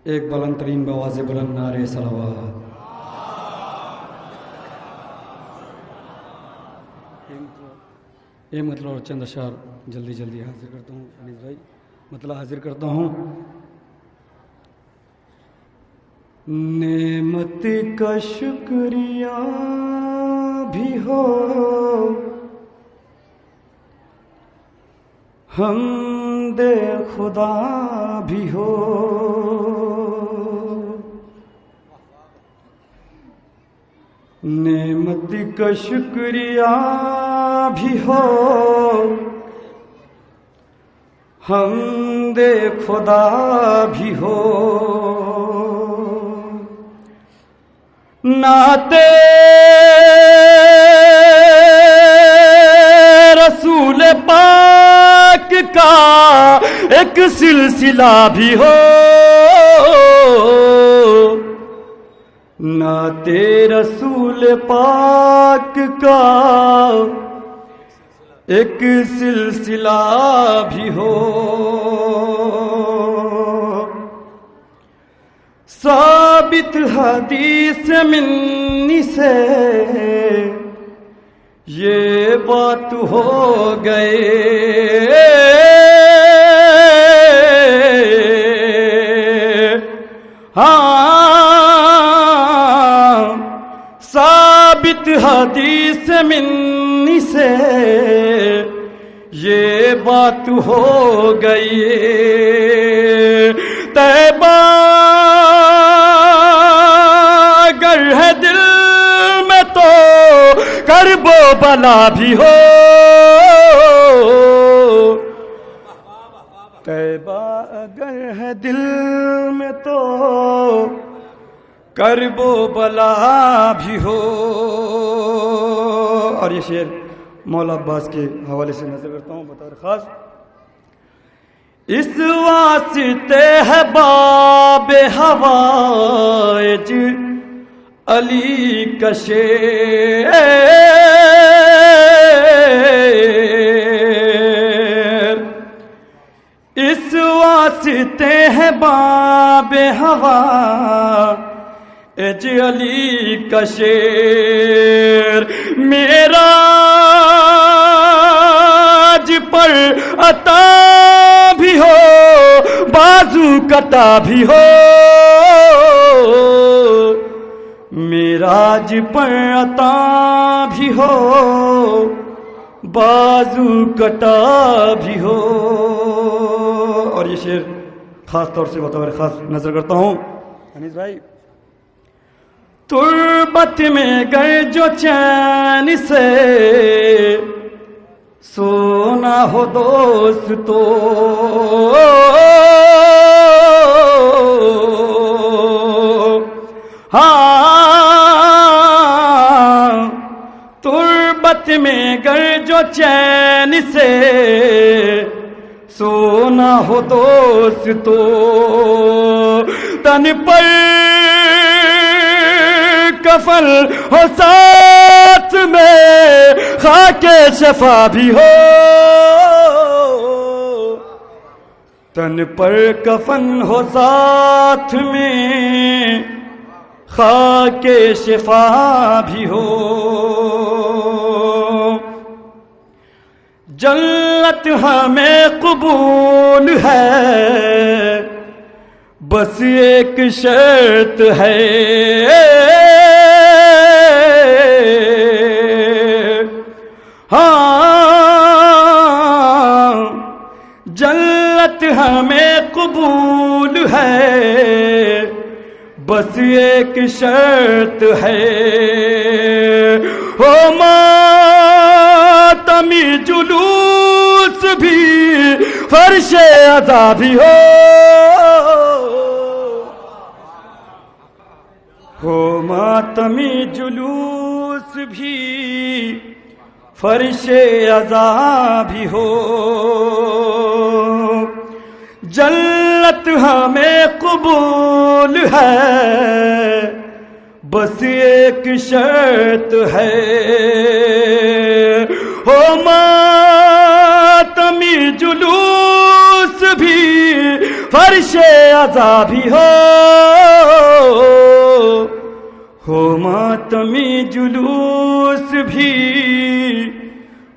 ایک بلند ترین بآواز بلند نعرے صلوات۔ یہ مطلب اور چند اشعار جلدی جلدی حاضر کرتا ہوں انیس بھائی، مطلب حاضر کرتا ہوں۔ نعمت کا شکریہ بھی ہو، حمد خدا بھی ہو، نعمت کا شکریہ بھی ہو، حمد خدا بھی ہو، نعت رسول پاک کا ایک سلسلہ بھی ہو، نعت رسول پاک کا ایک سلسلہ بھی ہو، ثابت حدیث منی سے یہ بات ہو گئے، ہاں ثابت حدیث منی سے یہ بات ہو گئی، طیبہ اگر ہے دل میں تو کرب و بلا بھی ہو، طیبہ اگر ہے دل میں تو کرب و بلا بھی ہو۔ اور یہ شعر مولا عباس کے حوالے سے نظر کرتا ہوں بطور خاص۔ اس واسطے ہے باب حوائج علی کا شعر، اس واسطے ہے باب حوائج علی کا شعر، معراج پر عطا بھی ہو، بازو کٹا بھی ہو، معراج پر عطا بھی ہو، بازو کٹا بھی ہو۔ اور یہ شعر خاص طور سے بطور خاص نظر کرتا ہوں انیس بھائی۔ تربت میں گر جو چین سے سونا ہو دوست تو، ہاں تربت میں گر جو چین سے سونا ہو دوست تو، تن پر کفن ہو ساتھ میں خاک شفا بھی ہو، تن پر کفن ہو ساتھ میں خاک شفا بھی ہو، جنت ہمیں قبول ہے بس ایک شرط ہے، ہاں جنت ہمیں قبول ہے بس ایک شرط ہے، ہو ماتمی جلوس بھی فرش عزا بھی ہو ماتمی جلوس بھی فرش عزا بھی ہو، جنت ہمیں قبول ہے بس ایک شرط ہے، ہو ماتمی جلوس بھی فرش عزا بھی ہو ماتمی جلوس بھی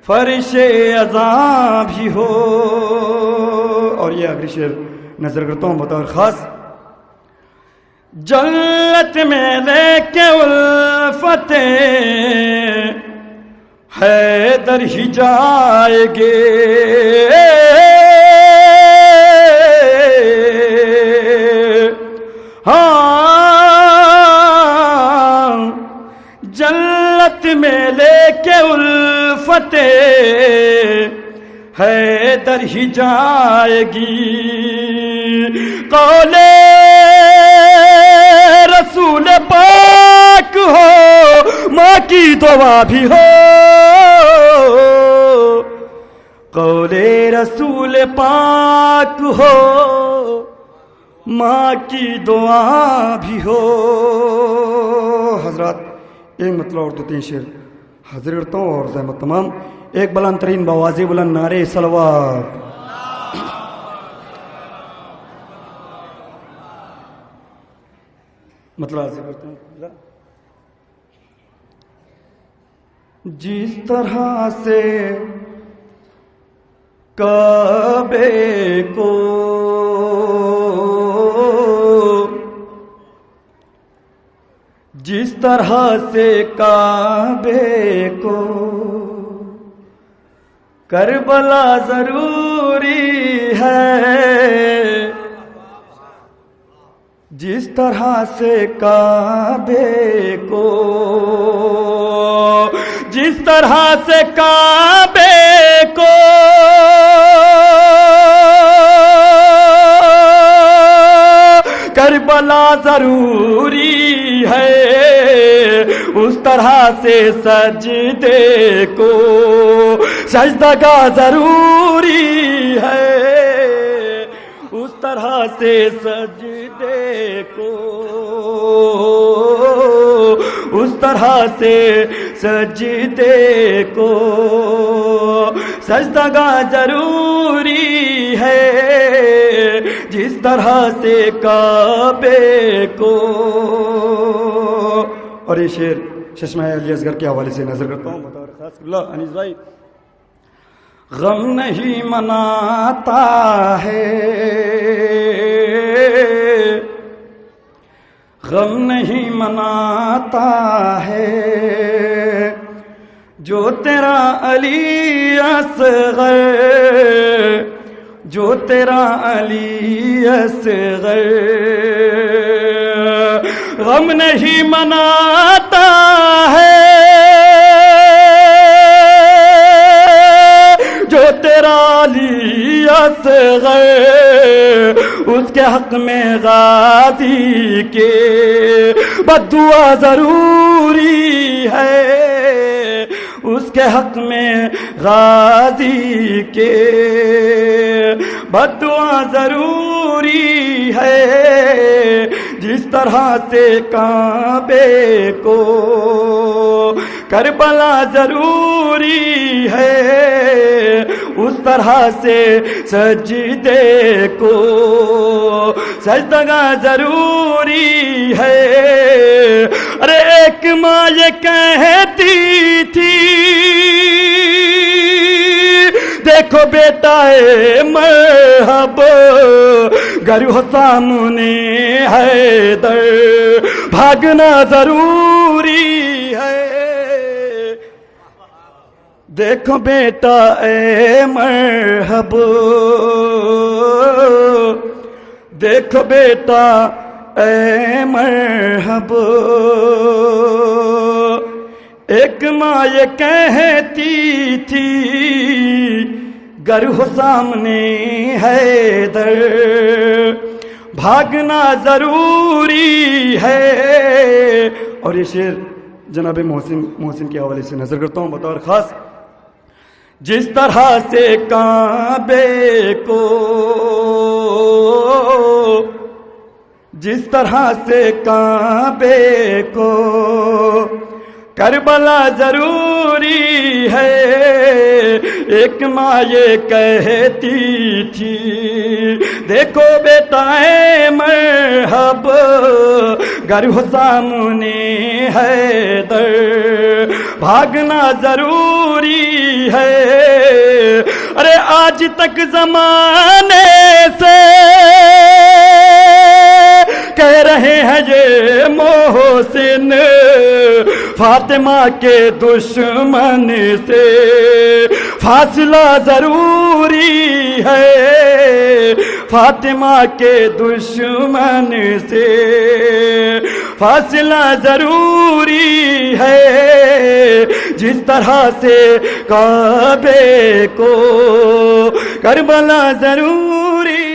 فرش عزا بھی ہو. اور یہ آخری شعر نظر کرتا ہوں بطور خاص. جنت میں لے کے الفت حیدر ہی جائے گے ہاں جنت میں لے کے الفت حیدر ہی جائے گی. قول رسول پاک ہو ماں کی دعا بھی ہو. قول رسول پاک ہو ماں کی دعا بھی ہو. حضرات ایک مطلب اور 2-3 شعر حاضر کرتا ہوں اور زحمت تمام. ایک بلند ترین بوازی بلند نعرے صلوات. مطلب حاضر کرتا ہوں. جس طرح سے کعبے کو جس طرح سے کعبے کو کربلا ضروری ہے جس طرح سے کعبے کو جس طرح سے کعبے کو کربلا ضروری ہے اس طرح سے سجدے کو سجدگاہ ضروری ہے اس طرح سے سجدے کو اس طرح سے سجدے کو سجدگاہ ضروری ہے جس طرح سے کعبے کو. اور یہ شعر چشمہ علی اصغر کے حوالے سے نظر کرتا ہوں بطور خاص. اللہ انیس بھائی. غم نہیں مناتا ہے غم نہیں مناتا ہے جو تیرا علی اصغر جو تیرا علی اصغر غم نہیں مناتا ہے جو تیرا علی اصغر اس کے حق میں غازی کے بددعا ضروری ہے اس کے حق میں غازی کے بددعا ضروری ہے جس طرح سے کعبے کو کربلا ضروری ہے اس طرح سے سجدے کو سجدگاہ ضروری ہے. ارے ایک ماں یہ کہتی تھی دیکھو بیٹا مرحب گر ہو سامنے حیدر بھاگنا ضروری ہے. دیکھو بیٹا اے مرحب دیکھو بیٹا اے مرحب. ایک ماں یہ کہتی تھی گر ہو سامنے حیدر بھاگنا ضروری ہے. اور یہ شعر جناب محسن کے حوالے سے نظر کرتا ہوں بطور خاص. جس طرح سے کعبے کو جس طرح سے کعبے کو کربلا ضروری ہے، ایک ماں یہ کہتی تھی دیکھو بیٹا اے مرحب گر ہو سامنے ہے در، بھاگنا ضروری ہے، ارے آج تک زمانے سے کہہ رہے ہیں یہ محسن فاطمہ کے دشمن سے، فاصلہ ضروری ہے فاطمہ کے دشمن سے، فاصلہ ضروری ہے، جس طرح سے کعبے کو کربلا ضروری